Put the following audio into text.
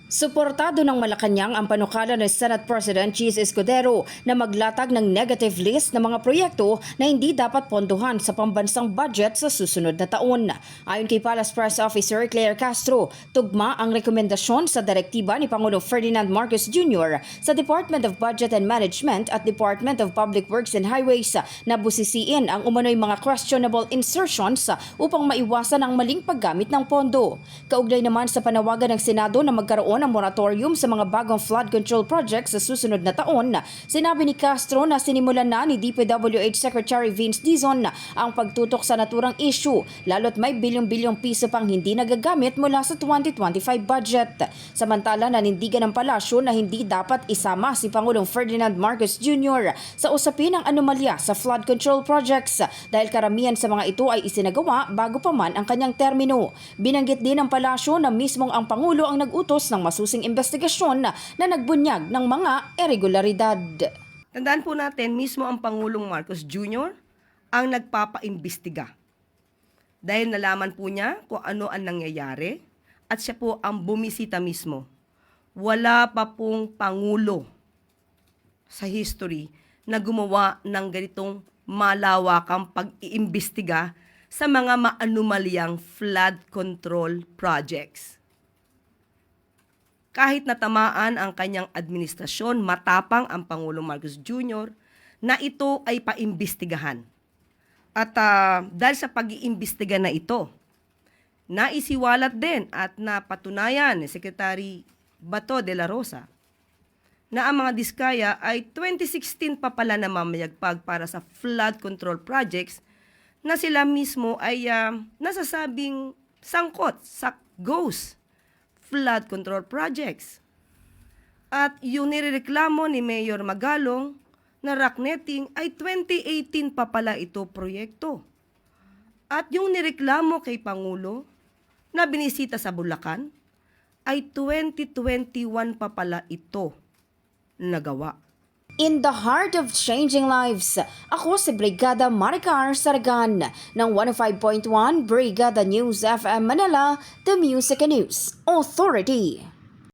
Suportado ng Malacanang ang panukala ni Senate President Cheese Escudero na maglatag ng negative list ng mga proyekto na hindi dapat pondohan sa pambansang budget sa susunod na taon. Ayon kay Palace Press Officer Claire Castro, tugma ang rekomendasyon sa direktiba ni Pangulong Ferdinand Marcos Jr. sa Department of Budget and Management at Department of Public Works and Highways na busisiin ang umano'y mga questionable insertions upang maiwasan ang maling paggamit ng pondo. Kaugnay naman sa panawagan ng Senado na magkaroon ng moratorium sa mga bagong flood control projects sa susunod na taon, sinabi ni Castro na sinimulan na ni DPWH Secretary Vince Dizon ang pagtutok sa naturang issue, lalo't may bilyong-bilyong piso pang hindi nagagamit mula sa 2025 budget. Samantala, nanindigan ng palasyo na hindi dapat isama si Pangulong Ferdinand Marcos Jr. sa usapin ng anomalya sa flood control projects dahil karamihan sa mga ito ay isinagawa bago pa man ang kanyang termino. Binanggit din ng palasyo na mismong ang Pangulo ang nag-utos ng masusing investigasyon na nagbunyag ng mga irregularidad. Tandaan po natin, mismo ang Pangulong Marcos Jr. ang nagpapaimbestiga. Dahil nalaman po niya kung ano ang nangyayari at siya po ang bumisita mismo. Wala pa pong Pangulo sa history na gumawa ng ganitong malawakang pag-iimbestiga sa mga maanumalyang flood control projects. Kahit natamaan ang kanyang administrasyon, matapang ang Pangulong Marcos Jr. na ito ay paimbestigahan. At dahil sa pag-iimbestiga na ito, naisiwalat din at napatunayan ni Secretary Bato de la Rosa na ang mga diskaya ay 2016 pa pala na mamayagpag para sa flood control projects na sila mismo ay nasasabing sangkot sa ghost flood control projects. At yung nirereklamo ni Mayor Magalong na rocknetting ay 2018 pa pala ito proyekto. At yung nireklamo kay Pangulo na binisita sa Bulacan ay 2021 pa pala ito nagawa. In the heart of changing lives, ako si Brigada Maricar Saragan ng 105.1 Brigada News FM Manila, the Music and News Authority.